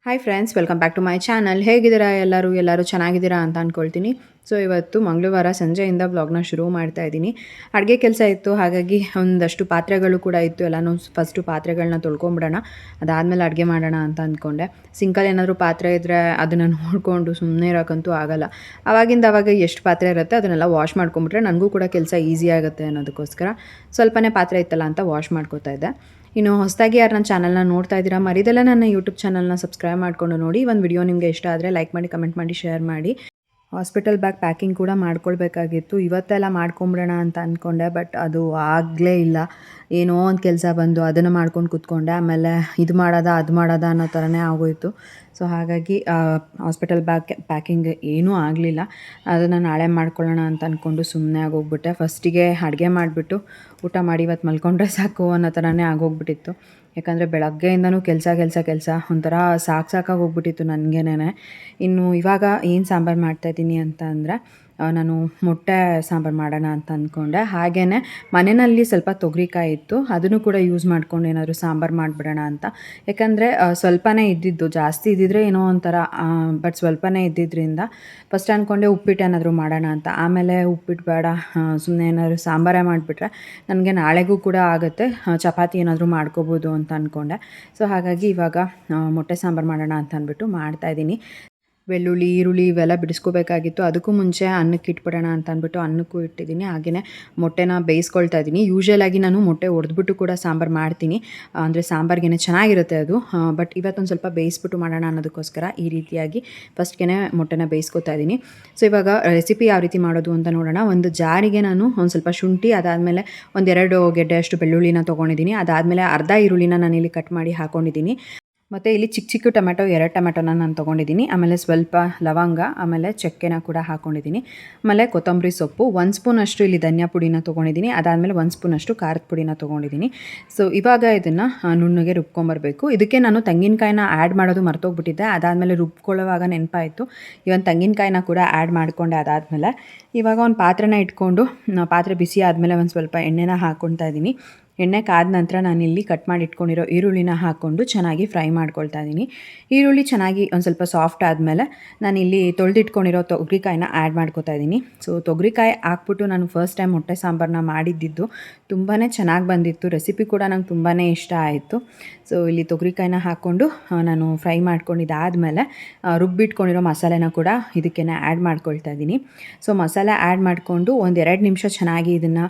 Hi friends, welcome back to my channel. ಹೇಗಿದ್ದೀರಾ ಎಲ್ಲರೂ ಚೆನ್ನಾಗಿದ್ದೀರಾ ಅಂತ ಅಂದ್ಕೊಳ್ತೀನಿ. ಸೊ ಇವತ್ತು ಮಂಗಳವಾರ ಸಂಜೆಯಿಂದ ವ್ಲಾಗ್ನ ಶುರು ಮಾಡ್ತಾ ಇದ್ದೀನಿ. ಅಡುಗೆ ಕೆಲಸ ಇತ್ತು, ಹಾಗಾಗಿ ಒಂದಷ್ಟು ಪಾತ್ರೆಗಳು ಕೂಡ ಇತ್ತು. ಎಲ್ಲನೂ ಫಸ್ಟು ಪಾತ್ರೆಗಳನ್ನ ತೊಳ್ಕೊಂಬಿಡೋಣ, ಅದಾದಮೇಲೆ ಅಡುಗೆ ಮಾಡೋಣ ಅಂತ ಅಂದ್ಕೊಂಡೆ. ಸಿಂಕಲ್ಲಿ ಏನಾದರೂ ಪಾತ್ರೆ ಇದ್ದರೆ ಅದನ್ನು ನೋಡಿಕೊಂಡು ಸುಮ್ಮನೆ ಇರೋಕ್ಕಂತೂ ಆಗೋಲ್ಲ. ಅವಾಗ ಎಷ್ಟು ಪಾತ್ರೆ ಇರುತ್ತೆ ಅದನ್ನೆಲ್ಲ ವಾಶ್ ಮಾಡ್ಕೊಂಬಿಟ್ರೆ ನನಗೂ ಕೂಡ ಕೆಲಸ ಈಸಿ ಆಗುತ್ತೆ ಅನ್ನೋದಕ್ಕೋಸ್ಕರ ಸ್ವಲ್ಪನೇ ಪಾತ್ರೆ ಇತ್ತಲ್ಲ ಅಂತ ವಾಶ್ ಮಾಡ್ಕೋತಾ ಇದ್ದೆ. ಇನ್ನು ಹೊಸದಾಗಿ ಯಾರು ನನ್ನ ಚಾನಲ್ನ ನೋಡ್ತಾ ಇದ್ದೀರಾ, ಮರಿದೆಲ್ಲ ನನ್ನ ಯೂಟ್ಯೂಬ್ ಚಾನಲ್ನ ಸಬ್ಸ್ಕ್ರೈಬ್ ಮಾಡ್ಕೊಂಡು ನೋಡಿ. ಒಂದು ವಿಡಿಯೋ ನಿಮಗೆ ಇಷ್ಟ ಆದರೆ ಲೈಕ್ ಮಾಡಿ, ಕಮೆಂಟ್ ಮಾಡಿ, ಶೇರ್ ಮಾಡಿ. ಹಾಸ್ಪಿಟಲ್ ಬ್ಯಾಗ್ ಪ್ಯಾಕಿಂಗ್ ಕೂಡ ಮಾಡ್ಕೊಳ್ಬೇಕಾಗಿತ್ತು. ಇವತ್ತೆಲ್ಲ ಮಾಡ್ಕೊಂಬಿಡೋಣ ಅಂತ ಅಂದ್ಕೊಂಡೆ, ಬಟ್ ಅದು ಆಗಲೇ ಇಲ್ಲ. ಏನೋ ಒಂದು ಕೆಲಸ ಬಂದು ಅದನ್ನು ಮಾಡ್ಕೊಂಡು ಕೂತ್ಕೊಂಡೆ. ಆಮೇಲೆ ಇದು ಮಾಡೋದ ಅನ್ನೋ ಥರನೇ ಆಗೋಯಿತು. ಸೊ ಹಾಗಾಗಿ ಹಾಸ್ಪಿಟಲ್ ಬ್ಯಾಗ್ ಪ್ಯಾಕಿಂಗ್ ಏನೂ ಆಗಲಿಲ್ಲ. ಅದನ್ನು ನಾಳೆ ಮಾಡ್ಕೊಳ್ಳೋಣ ಅಂತ ಅಂದ್ಕೊಂಡು ಸುಮ್ಮನೆ ಆಗೋಗ್ಬಿಟ್ಟೆ. ಫಸ್ಟಿಗೆ ಅಡುಗೆ ಮಾಡಿಬಿಟ್ಟು ಊಟ ಮಾಡಿ ಇವತ್ತು ಮಲ್ಕೊಂಡ್ರೆ ಸಾಕು ಅನ್ನೋ ಥರನೇ ಆಗೋಗ್ಬಿಟ್ಟಿತ್ತು. ಯಾಕಂದರೆ ಬೆಳಗ್ಗೆಯಿಂದನೂ ಕೆಲಸ ಒಂಥರ ಸಾಕಾಗಿ ಹೋಗ್ಬಿಟ್ಟಿತ್ತು ನನಗೇನೆ. ಇನ್ನು ಇವಾಗ ಏನು ಸಾಂಬಾರು ಮಾಡ್ತಾಯಿದ್ದೀನಿ ಅಂತ ಅಂದರೆ, ನಾನು ಮೊಟ್ಟೆ ಸಾಂಬಾರು ಮಾಡೋಣ ಅಂತ ಅಂದ್ಕೊಂಡೆ. ಹಾಗೆಯೇ ಮನೆಯಲ್ಲಿ ಸ್ವಲ್ಪ ತೊಗರಿಕಾಯಿ ಇತ್ತು, ಅದನ್ನು ಕೂಡ ಯೂಸ್ ಮಾಡ್ಕೊಂಡು ಏನಾದರೂ ಸಾಂಬಾರು ಮಾಡಿಬಿಡೋಣ ಅಂತ. ಯಾಕಂದರೆ ಸ್ವಲ್ಪನೇ ಇದ್ದಿದ್ದು, ಜಾಸ್ತಿ ಇದ್ದಿದ್ರೆ ಏನೋ ಒಂಥರ, ಬಟ್ ಸ್ವಲ್ಪನೇ ಇದ್ದಿದ್ದರಿಂದ ಫಸ್ಟ್ ಅಂದ್ಕೊಂಡೆ ಉಪ್ಪಿಟ್ಟು ಏನಾದರೂ ಮಾಡೋಣ ಅಂತ. ಆಮೇಲೆ ಉಪ್ಪಿಟ್ಟು ಬೇಡ, ಸುಮ್ಮನೆ ಏನಾದರೂ ಸಾಂಬಾರೇ ಮಾಡಿಬಿಟ್ರೆ ನನಗೆ ನಾಳೆಗೂ ಕೂಡ ಆಗುತ್ತೆ, ಚಪಾತಿ ಏನಾದರೂ ಮಾಡ್ಕೋಬೋದು ಅಂತ ಅಂದ್ಕೊಂಡೆ. ಸೊ ಹಾಗಾಗಿ ಇವಾಗ ಮೊಟ್ಟೆ ಸಾಂಬಾರು ಮಾಡೋಣ ಅಂತ ಅಂದ್ಬಿಟ್ಟು ಮಾಡ್ತಾಯಿದ್ದೀನಿ. ಬೆಳ್ಳುಳ್ಳಿ, ಈರುಳ್ಳಿ ಇವೆಲ್ಲ ಬಿಡಿಸ್ಕೋಬೇಕಾಗಿತ್ತು. ಅದಕ್ಕೂ ಮುಂಚೆ ಅನ್ನಕ್ಕೆ ಇಟ್ಬಿಡೋಣ ಅಂತ ಅಂದ್ಬಿಟ್ಟು ಅನ್ನಕ್ಕೂ ಇಟ್ಟಿದ್ದೀನಿ. ಹಾಗೆಯೇ ಮೊಟ್ಟೆನ ಬೇಯಿಸ್ಕೊಳ್ತಾ ಇದ್ದೀನಿ. ಯೂಶ್ವಲಾಗಿ ನಾನು ಮೊಟ್ಟೆ ಒಡೆದ್ಬಿಟ್ಟು ಕೂಡ ಸಾಂಬಾರು ಮಾಡ್ತೀನಿ, ಅಂದರೆ ಸಾಂಬಾರ್ಗೆ ಚೆನ್ನಾಗಿರುತ್ತೆ ಅದು. ಬಟ್ ಇವತ್ತೊಂದು ಸ್ವಲ್ಪ ಬೇಯಿಸ್ಬಿಟ್ಟು ಮಾಡೋಣ ಅನ್ನೋದಕ್ಕೋಸ್ಕರ ಈ ರೀತಿಯಾಗಿ ಫಸ್ಟ್ಗೆ ಮೊಟ್ಟೆನ ಬೇಯಿಸ್ಕೊತಾ ಇದ್ದೀನಿ. ಸೊ ಇವಾಗ ರೆಸಿಪಿ ಯಾವ ರೀತಿ ಮಾಡೋದು ಅಂತ ನೋಡೋಣ. ಒಂದು ಜಾರಿಗೆ ನಾನು ಒಂದು ಸ್ವಲ್ಪ ಶುಂಠಿ, ಅದಾದಮೇಲೆ ಒಂದೆರಡು ಗೆಡ್ಡೆಯಷ್ಟು ಬೆಳ್ಳುಳ್ಳಿನ ತೊಗೊಂಡಿದ್ದೀನಿ. ಅದಾದಮೇಲೆ ಅರ್ಧ ಈರುಳ್ಳಿನ ನಾನಿಲ್ಲಿ ಕಟ್ ಮಾಡಿ ಹಾಕ್ಕೊಂಡಿದ್ದೀನಿ. ಮತ್ತು ಇಲ್ಲಿ ಚಿಕ್ಕ ಟೊಮೆಟೊ, 2 ಟೊಮೆಟೊನ ನಾನು ತೊಗೊಂಡಿದ್ದೀನಿ. ಆಮೇಲೆ ಸ್ವಲ್ಪ ಲವಂಗ, ಆಮೇಲೆ ಚಕ್ಕೆನ ಕೂಡ ಹಾಕ್ಕೊಂಡಿದ್ದೀನಿ. ಆಮೇಲೆ ಕೊತ್ತಂಬರಿ ಸೊಪ್ಪು, 1 ಸ್ಪೂನಷ್ಟು ಇಲ್ಲಿ ಧನಿಯಾ ಪುಡಿನ ತೊಗೊಂಡಿದ್ದೀನಿ. ಅದಾದಮೇಲೆ 1 ಸ್ಪೂನಷ್ಟು ಖಾರದ ಪುಡಿನ ತೊಗೊಂಡಿದ್ದೀನಿ. ಸೊ ಇವಾಗ ಇದನ್ನು ನುಣ್ಣಗೆ ರುಬ್ಕೊಂಬರಬೇಕು. ಇದಕ್ಕೆ ನಾನು ತೆಂಗಿನಕಾಯಿನ ಆ್ಯಡ್ ಮಾಡೋದು ಮರ್ತೋಗ್ಬಿಟ್ಟಿದ್ದೆ. ಅದಾದಮೇಲೆ ರುಬ್ಕೊಳ್ಳೋವಾಗ ನೆನಪಾಯಿತು, ಇವನ್ ತೆಂಗಿನಕಾಯಿನ ಕೂಡ ಆ್ಯಡ್ ಮಾಡಿಕೊಂಡೆ. ಅದಾದಮೇಲೆ ಇವಾಗ ಒಂದು ಪಾತ್ರೆನ ಇಟ್ಕೊಂಡು, ಪಾತ್ರೆ ಬಿಸಿ ಆದಮೇಲೆ ಒಂದು ಸ್ವಲ್ಪ ಎಣ್ಣೆನ ಹಾಕ್ಕೊಳ್ತಾ ಇದ್ದೀನಿ. ಎಣ್ಣೆ ಕಾದ ನಂತರ ನಾನಿಲ್ಲಿ ಕಟ್ ಮಾಡಿ ಇಟ್ಕೊಂಡಿರೋ ಈರುಳ್ಳಿನ ಹಾಕ್ಕೊಂಡು ಚೆನ್ನಾಗಿ ಫ್ರೈ ಮಾಡ್ಕೊಳ್ತಾ ಇದ್ದೀನಿ. ಈರುಳ್ಳಿ ಚೆನ್ನಾಗಿ ಒಂದು ಸ್ವಲ್ಪ ಸಾಫ್ಟ್ ಆದಮೇಲೆ ನಾನಿಲ್ಲಿ ತೊಳೆದಿಟ್ಕೊಂಡಿರೋ ತೊಗರಿಕಾಯಿನ ಆ್ಯಡ್ ಮಾಡ್ಕೊತಾ ಇದ್ದೀನಿ. ಸೊ ತೊಗರಿಕಾಯಿ ಹಾಕ್ಬಿಟ್ಟು ನಾನು ಫಸ್ಟ್ ಟೈಮ್ ಮೊಟ್ಟೆ ಸಾಂಬಾರನ್ನ ಮಾಡಿದ್ದಿದ್ದು, ತುಂಬಾ ಚೆನ್ನಾಗಿ ಬಂದಿತ್ತು. ರೆಸಿಪಿ ಕೂಡ ನಂಗೆ ತುಂಬಾ ಇಷ್ಟ ಆಯಿತು. ಸೊ ಇಲ್ಲಿ ತೊಗರಿಕಾಯಿನ ಹಾಕ್ಕೊಂಡು ನಾನು ಫ್ರೈ ಮಾಡ್ಕೊಂಡಿದ್ದಾದಮೇಲೆ ರುಬ್ಬಿಟ್ಕೊಂಡಿರೋ ಮಸಾಲೆನ ಕೂಡ ಇದಕ್ಕೆ ಆ್ಯಡ್ ಮಾಡ್ಕೊಳ್ತಾ ಇದ್ದೀನಿ. ಸೊ ಮಸಾಲೆ ಆ್ಯಡ್ ಮಾಡಿಕೊಂಡು ಒಂದು 2 ನಿಮಿಷ ಚೆನ್ನಾಗಿ ಇದನ್ನು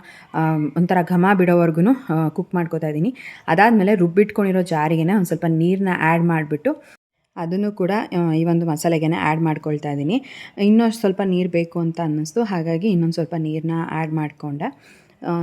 ಒಂಥರ ಘಮ ಬಿಡೋವರೆಗೂ ಕುಕ್ ಮಾಡ್ಕೊತಾ ಇದ್ದೀನಿ. ಅದಾದಮೇಲೆ ರುಬ್ಬಿಟ್ಕೊಂಡಿರೋ ಜಾರಿಗೆ ಒಂದು ಸ್ವಲ್ಪ ನೀರನ್ನ ಆ್ಯಡ್ ಮಾಡಿಬಿಟ್ಟು ಅದನ್ನು ಕೂಡ ಈ ಒಂದು ಮಸಾಲೆಗೆ ಆ್ಯಡ್ ಮಾಡ್ಕೊಳ್ತಾ ಇದ್ದೀನಿ. ಇನ್ನೂ ಸ್ವಲ್ಪ ನೀರು ಬೇಕು ಅಂತ ಅನ್ನಿಸ್ತು, ಹಾಗಾಗಿ ಇನ್ನೊಂದು ಸ್ವಲ್ಪ ನೀರನ್ನ ಆ್ಯಡ್ ಮಾಡಿಕೊಂಡೆ.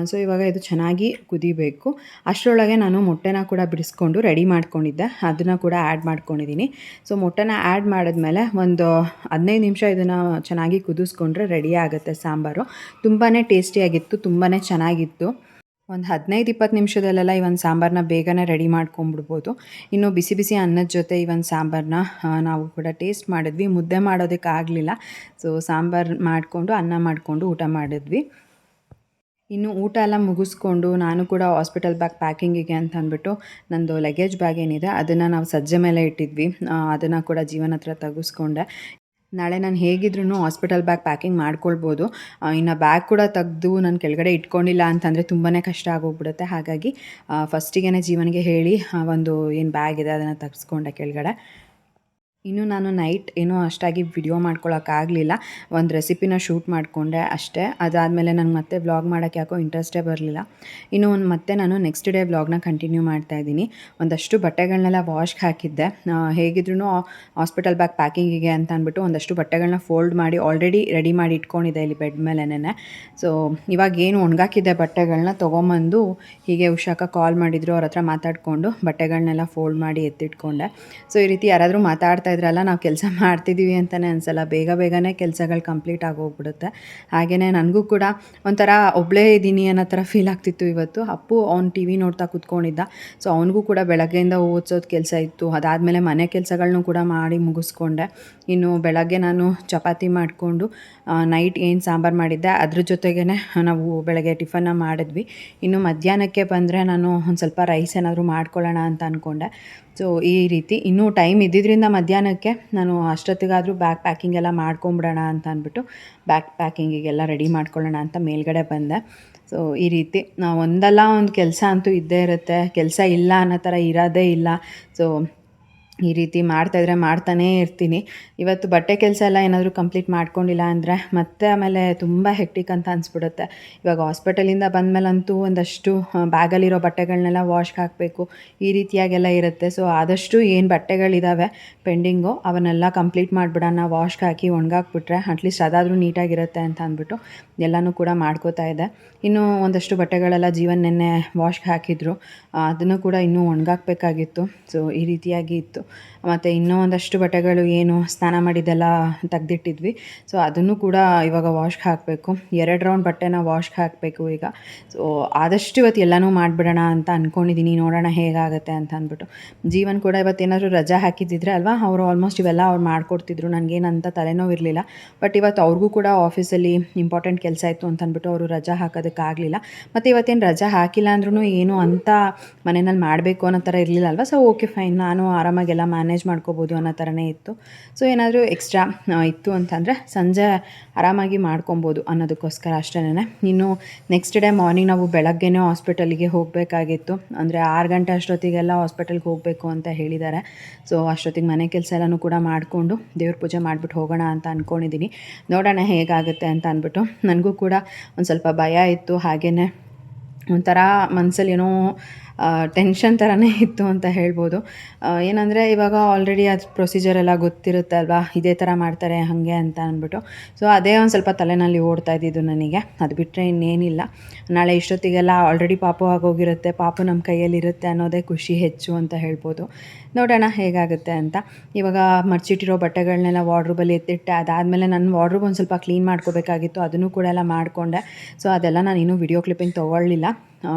ಸೊ ಇವಾಗ ಇದು ಚೆನ್ನಾಗಿ ಕುದಿಬೇಕು. ಅಷ್ಟರೊಳಗೆ ನಾನು ಮೊಟ್ಟೆನ ಕೂಡ ಬಿಡಿಸ್ಕೊಂಡು ರೆಡಿ ಮಾಡ್ಕೊಂಡಿದ್ದೆ, ಅದನ್ನು ಕೂಡ ಆ್ಯಡ್ ಮಾಡ್ಕೊಂಡಿದ್ದೀನಿ. ಸೊ ಮೊಟ್ಟೆನ ಆ್ಯಡ್ ಮಾಡಿದ್ಮೇಲೆ ಒಂದು 15 ನಿಮಿಷ ಇದನ್ನು ಚೆನ್ನಾಗಿ ಕುದಿಸ್ಕೊಂಡ್ರೆ ರೆಡಿ ಆಗುತ್ತೆ ಸಾಂಬಾರು. ತುಂಬಾ ಟೇಸ್ಟಿಯಾಗಿತ್ತು, ತುಂಬಾ ಚೆನ್ನಾಗಿತ್ತು. ಒಂದು 15-20 ನಿಮಿಷದಲ್ಲೆಲ್ಲ ಈ ಒಂದು ಸಾಂಬಾರನ್ನ ಬೇಗನೆ ರೆಡಿ ಮಾಡ್ಕೊಂಬಿಡ್ಬೋದು. ಇನ್ನು ಬಿಸಿ ಬಿಸಿ ಅನ್ನದ ಜೊತೆ ಈ ಒಂದು ಸಾಂಬಾರನ್ನ ನಾವು ಕೂಡ ಟೇಸ್ಟ್ ಮಾಡಿದ್ವಿ. ಮುದ್ದೆ ಮಾಡೋದಕ್ಕಾಗಲಿಲ್ಲ, ಸೊ ಸಾಂಬಾರು ಮಾಡಿಕೊಂಡು ಅನ್ನ ಮಾಡಿಕೊಂಡು ಊಟ ಮಾಡಿದ್ವಿ. ಇನ್ನು ಊಟ ಎಲ್ಲ ಮುಗಿಸ್ಕೊಂಡು ನಾನು ಕೂಡ ಹಾಸ್ಪಿಟಲ್ ಬ್ಯಾಗ್ ಪ್ಯಾಕಿಂಗಿಗೆ ಅಂತ ಅಂದ್ಬಿಟ್ಟು ನಂದು ಲಗೇಜ್ ಬ್ಯಾಗ್ ಏನಿದೆ ಅದನ್ನು ನಾವು ಸಜ್ಜೆ ಮೇಲೆ ಇಟ್ಟಿದ್ವಿ, ಅದನ್ನು ಕೂಡ ಜೀವನ ಹತ್ರ ತೆಗೆಸ್ಕೊಂಡೆ. ನಾಳೆ ನಾನು ಹೇಗಿದ್ರೂ ಹಾಸ್ಪಿಟಲ್ ಬ್ಯಾಗ್ ಪ್ಯಾಕಿಂಗ್ ಮಾಡ್ಕೊಳ್ಬೋದು. ಇನ್ನು ಬ್ಯಾಗ್ ಕೂಡ ತೆಗೆದು ನಾನು ಕೆಳಗಡೆ ಇಟ್ಕೊಂಡಿಲ್ಲ ಅಂತಂದರೆ ತುಂಬಾ ಕಷ್ಟ ಆಗೋಗ್ಬಿಡುತ್ತೆ. ಹಾಗಾಗಿ ಫಸ್ಟಿಗೆ ಜೀವನಿಗೆ ಹೇಳಿ ಒಂದು ಏನು ಬ್ಯಾಗ್ ಇದೆ ಅದನ್ನು ತೆಗೆಸ್ಕೊಂಡೆ ಕೆಳಗಡೆ. ಇನ್ನು ನಾನು ನೈಟ್ ಏನೂ ಅಷ್ಟಾಗಿ ವಿಡಿಯೋ ಮಾಡ್ಕೊಳ್ಳೋಕ್ಕಾಗಲಿಲ್ಲ, ಒಂದು ರೆಸಿಪಿನ ಶೂಟ್ ಮಾಡಿಕೊಂಡೆ ಅಷ್ಟೇ. ಅದಾದಮೇಲೆ ನನಗೆ ಮತ್ತೆ ವ್ಲಾಗ್ ಮಾಡೋಕ್ಕೆ ಯಾಕೋ ಇಂಟ್ರೆಸ್ಟೇ ಬರಲಿಲ್ಲ. ಇನ್ನು ಮತ್ತೆ ನಾನು ನೆಕ್ಸ್ಟ್ ಡೇ ವ್ಲಾಗ್ನ ಕಂಟಿನ್ಯೂ ಮಾಡ್ತಾಯಿದ್ದೀನಿ. ಒಂದಷ್ಟು ಬಟ್ಟೆಗಳನ್ನೆಲ್ಲ ವಾಶ್ಗೆ ಹಾಕಿದ್ದೆ. ಹೇಗಿದ್ರೂ ಹಾಸ್ಪಿಟಲ್ ಬ್ಯಾಗ್ ಪ್ಯಾಕಿಂಗಿಗೆ ಅಂತ ಅಂದ್ಬಿಟ್ಟು ಒಂದಷ್ಟು ಬಟ್ಟೆಗಳನ್ನ ಫೋಲ್ಡ್ ಮಾಡಿ ಆಲ್ರೆಡಿ ರೆಡಿ ಮಾಡಿ ಇಟ್ಕೊಂಡಿದ್ದೆ ಇಲ್ಲಿ ಬೆಡ್ ಮೇಲೆನೇ. ಸೊ ಇವಾಗ ಏನು ಒಣಗಾಕಿದ್ದೆ ಬಟ್ಟೆಗಳನ್ನ ತೊಗೊಂಬಂದು ಹೀಗೆ ಉಷಾಕ ಕಾಲ್ ಮಾಡಿದ್ರು, ಅವ್ರ ಹತ್ರ ಮಾತಾಡಿಕೊಂಡು ಬಟ್ಟೆಗಳನ್ನೆಲ್ಲ ಫೋಲ್ಡ್ ಮಾಡಿ ಎತ್ತಿಟ್ಕೊಂಡೆ. ಸೊ ಈ ರೀತಿ ಯಾರಾದರೂ ಮಾತಾಡ್ತಾ ಇದ್ರಲ್ಲ, ನಾವು ಕೆಲಸ ಮಾಡ್ತಿದ್ದೀವಿ ಅಂತಲೇ ಅನಿಸಲ್ಲ, ಬೇಗನೆ ಕೆಲಸಗಳು ಕಂಪ್ಲೀಟ್ ಆಗೋಗ್ಬಿಡುತ್ತೆ. ಹಾಗೆಯೇ ನನಗೂ ಕೂಡ ಒಂಥರ ಒಬ್ಬಳೇ ಇದ್ದೀನಿ ಅನ್ನೋ ಥರ ಫೀಲ್ ಆಗ್ತಿತ್ತು ಇವತ್ತು. ಅಪ್ಪು ಅವ್ನು ಟಿ ವಿ ನೋಡ್ತಾ ಕೂತ್ಕೊಂಡಿದ್ದ. ಸೊ ಅವನಿಗೂ ಕೂಡ ಬೆಳಗ್ಗೆಯಿಂದ ಓದಿಸೋದು ಕೆಲಸ ಇತ್ತು. ಅದಾದಮೇಲೆ ಮನೆ ಕೆಲಸಗಳನ್ನೂ ಕೂಡ ಮಾಡಿ ಮುಗಿಸ್ಕೊಂಡೆ. ಇನ್ನು ಬೆಳಗ್ಗೆ ನಾನು ಚಪಾತಿ ಮಾಡಿಕೊಂಡು ನೈಟ್ ಏನು ಸಾಂಬಾರು ಮಾಡಿದ್ದೆ ಅದ್ರ ಜೊತೆಗೇ ನಾವು ಬೆಳಗ್ಗೆ ಟಿಫನ್ನ ಮಾಡಿದ್ವಿ. ಇನ್ನು ಮಧ್ಯಾಹ್ನಕ್ಕೆ ಬಂದರೆ ನಾನು ಒಂದು ಸ್ವಲ್ಪ ರೈಸ್ ಏನಾದರೂ ಮಾಡ್ಕೊಳ್ಳೋಣ ಅಂತ ಅಂದ್ಕೊಂಡೆ. ಸೊ ಈ ರೀತಿ ಇನ್ನೂ ಟೈಮ್ ಇದ್ದಿದ್ದರಿಂದ ಮಧ್ಯಾಹ್ನಕ್ಕೆ ನಾನು ಅಷ್ಟೊತ್ತಿಗಾದರೂ ಬ್ಯಾಗ್ ಪ್ಯಾಕಿಂಗ್ ಎಲ್ಲ ಮಾಡ್ಕೊಂಬಿಡೋಣ ಅಂತ ಅಂದ್ಬಿಟ್ಟು ಬ್ಯಾಗ್ ಪ್ಯಾಕಿಂಗಿಗೆಲ್ಲ ರೆಡಿ ಮಾಡ್ಕೊಳ್ಳೋಣ ಅಂತ ಮೇಲ್ಗಡೆ ಬಂದೆ. ಸೊ ಈ ರೀತಿ ಒಂದಲ್ಲ ಒಂದು ಕೆಲಸ ಅಂತೂ ಇದ್ದೇ ಇರುತ್ತೆ, ಕೆಲಸ ಇಲ್ಲ ಅನ್ನೋ ಥರ ಇರೋದೇ ಇಲ್ಲ. ಸೊ ಈ ರೀತಿ ಮಾಡ್ತಾಯಿದ್ರೆ ಮಾಡ್ತಾನೇ ಇರ್ತೀನಿ. ಇವತ್ತು ಬಟ್ಟೆ ಕೆಲಸ ಎಲ್ಲ ಏನಾದರೂ ಕಂಪ್ಲೀಟ್ ಮಾಡ್ಕೊಂಡಿಲ್ಲ ಅಂದರೆ ಮತ್ತೆ ಆಮೇಲೆ ತುಂಬ ಹೆಕ್ಟಿಕ್ ಅಂತ ಅನಿಸ್ಬಿಡುತ್ತೆ. ಇವಾಗ ಹಾಸ್ಪಿಟಲಿಂದ ಬಂದಮೇಲಂತೂ ಒಂದಷ್ಟು ಬ್ಯಾಗಲ್ಲಿರೋ ಬಟ್ಟೆಗಳನ್ನೆಲ್ಲ ವಾಶ್ಗೆ ಹಾಕಬೇಕು, ಈ ರೀತಿಯಾಗೆಲ್ಲ ಇರುತ್ತೆ. ಸೊ ಆದಷ್ಟು ಏನು ಬಟ್ಟೆಗಳಿದ್ದಾವೆ ಪೆಂಡಿಂಗು ಅವನ್ನೆಲ್ಲ ಕಂಪ್ಲೀಟ್ ಮಾಡಿಬಿಡೋಣ, ವಾಶ್ಗೆ ಹಾಕಿ ಒಣಗಾಕ್ಬಿಟ್ರೆ ಅಟ್ಲೀಸ್ಟ್ ಅದಾದರೂ ನೀಟಾಗಿರುತ್ತೆ ಅಂತ ಅಂದ್ಬಿಟ್ಟು ಎಲ್ಲನೂ ಕೂಡ ಮಾಡ್ಕೋತಾ ಇದ್ದೆ. ಇನ್ನೂ ಒಂದಷ್ಟು ಬಟ್ಟೆಗಳೆಲ್ಲ ಜೀವನ್ ನೆನ್ನೆ ವಾಶ್ಗೆ ಹಾಕಿದ್ರು, ಅದನ್ನು ಕೂಡ ಇನ್ನೂ ಒಣಗಾಕಬೇಕಾಗಿತ್ತು. ಸೊ ಈ ರೀತಿಯಾಗಿ ಇತ್ತು. ಮತ್ತು ಇನ್ನೂ ಒಂದಷ್ಟು ಬಟ್ಟೆಗಳು ಏನು ಸ್ನಾನ ಮಾಡಿದ್ದೆಲ್ಲ ತೆಗ್ದಿಟ್ಟಿದ್ವಿ. ಸೊ ಅದನ್ನು ಕೂಡ ಇವಾಗ ವಾಶ್ಗೆ ಹಾಕಬೇಕು. 2 ರೌಂಡ್ ಬಟ್ಟೆನ ವಾಶ್ಗೆ ಹಾಕಬೇಕು ಈಗ. ಸೊ ಆದಷ್ಟು ಇವತ್ತು ಎಲ್ಲನೂ ಮಾಡಿಬಿಡೋಣ ಅಂತ ಅಂದ್ಕೊಂಡಿದ್ದೀನಿ, ನೋಡೋಣ ಹೇಗಾಗುತ್ತೆ ಅಂತ ಅಂದ್ಬಿಟ್ಟು. ಜೀವನ್ ಕೂಡ ಇವತ್ತೇನಾದರೂ ರಜಾ ಹಾಕಿದ್ದಿದ್ರೆ ಅಲ್ವಾ, ಅವರು ಆಲ್ಮೋಸ್ಟ್ ಇವೆಲ್ಲ ಅವ್ರು ಮಾಡಿಕೊಡ್ತಿದ್ರು, ನನಗೇನಂತ ತಲೆನೋವು ಇರಲಿಲ್ಲ. ಬಟ್ ಇವತ್ತು ಅವ್ರಿಗೂ ಕೂಡ ಆಫೀಸಲ್ಲಿ ಇಂಪಾರ್ಟೆಂಟ್ ಕೆಲಸ ಇತ್ತು ಅಂತ ಅಂದ್ಬಿಟ್ಟು ಅವರು ರಜಾ ಹಾಕೋದಕ್ಕಾಗಲಿಲ್ಲ. ಮತ್ತು ಇವತ್ತೇನು ರಜಾ ಹಾಕಿಲ್ಲ ಅಂದ್ರೂ ಏನು ಅಂತ ಮನೆಯಲ್ಲಿ ಮಾಡಬೇಕು ಅನ್ನೋ ಥರ ಇರಲಿಲ್ಲ ಅಲ್ವಾ. ಸೊ ಓಕೆ ಫೈನ್, ನಾನು ಆರಾಮಾಗೆಲ್ಲ ಮ್ಯಾನೇಜ್ ಮಾಡ್ಕೋಬೋದು ಅನ್ನೋ ಥರನೇ ಇತ್ತು. ಸೊ ಏನಾದರೂ ಎಕ್ಸ್ಟ್ರಾ ಇತ್ತು ಅಂತಂದರೆ ಸಂಜೆ ಆರಾಮಾಗಿ ಮಾಡ್ಕೊಬೋದು ಅನ್ನೋದಕ್ಕೋಸ್ಕರ ಅಷ್ಟೇನೆ. ಇನ್ನು ನೆಕ್ಸ್ಟ್ ಡೇ ಮಾರ್ನಿಂಗ್ ನಾವು ಬೆಳಗ್ಗೆನೇ ಹಾಸ್ಪಿಟಲಿಗೆ ಹೋಗಬೇಕಾಗಿತ್ತು. ಅಂದರೆ 6 ಗಂಟೆ ಅಷ್ಟೊತ್ತಿಗೆಲ್ಲ ಹಾಸ್ಪಿಟಲ್ಗೆ ಹೋಗಬೇಕು ಅಂತ ಹೇಳಿದ್ದಾರೆ. ಸೊ ಅಷ್ಟೊತ್ತಿಗೆ ಮನೆ ಕೆಲಸ ಎಲ್ಲನೂ ಕೂಡ ಮಾಡಿಕೊಂಡು ದೇವ್ರ ಪೂಜೆ ಮಾಡಿಬಿಟ್ಟು ಹೋಗೋಣ ಅಂತ ಅಂದ್ಕೊಂಡಿದ್ದೀನಿ. ನೋಡೋಣ ಹೇಗಾಗುತ್ತೆ ಅಂತ ಅಂದ್ಬಿಟ್ಟು. ನನಗೂ ಕೂಡ ಒಂದು ಸ್ವಲ್ಪ ಭಯ ಇತ್ತು, ಹಾಗೆಯೇ ಒಂಥರ ಮನಸ್ಸಲ್ಲಿ ಏನೋ ಟೆನ್ಷನ್ ಥರನೇ ಇತ್ತು ಅಂತ ಹೇಳ್ಬೋದು. ಏನಂದರೆ ಇವಾಗ ಆಲ್ರೆಡಿ ಅದು ಪ್ರೊಸೀಜರ್ ಎಲ್ಲ ಗೊತ್ತಿರುತ್ತೆ ಅಲ್ವಾ, ಇದೇ ಥರ ಮಾಡ್ತಾರೆ ಹಾಗೆ ಅಂತ ಅಂದ್ಬಿಟ್ಟು. ಸೊ ಅದೇ ಒಂದು ಸ್ವಲ್ಪ ತಲೆಯಲ್ಲಿ ಓಡ್ತಾ ಇದ್ದಿದ್ದು ನನಗೆ. ಅದು ಬಿಟ್ಟರೆ ಇನ್ನೇನಿಲ್ಲ. ನಾಳೆ ಇಷ್ಟೊತ್ತಿಗೆಲ್ಲ ಆಲ್ರೆಡಿ ಪಾಪು ಆಗೋಗಿರುತ್ತೆ, ಪಾಪು ನಮ್ಮ ಕೈಯಲ್ಲಿರುತ್ತೆ ಅನ್ನೋದೇ ಖುಷಿ ಹೆಚ್ಚು ಅಂತ ಹೇಳ್ಬೋದು. ನೋಡೋಣ ಹೇಗಾಗುತ್ತೆ ಅಂತ. ಇವಾಗ ಮಡ್ಚಿಟ್ಟಿರೋ ಬಟ್ಟೆಗಳನ್ನೆಲ್ಲ ವಾರ್ಡ್ರೋಬಲ್ಲಿ ಎತ್ತಿಟ್ಟೆ. ಅದಾದಮೇಲೆ ನನ್ನ ವಾರ್ಡ್ರೋಬ್ ಒಂದು ಸ್ವಲ್ಪ ಕ್ಲೀನ್ ಮಾಡ್ಕೋಬೇಕಾಗಿತ್ತು, ಅದನ್ನು ಕೂಡ ಎಲ್ಲ ಮಾಡಿಕೊಂಡೆ. ಸೊ ಅದೆಲ್ಲ ನಾನು ಇನ್ನೂ ವಿಡಿಯೋ ಕ್ಲಿಪ್ಪಿಂಗ್ ತೊಗೊಳ್ಳಿಲ್ಲ.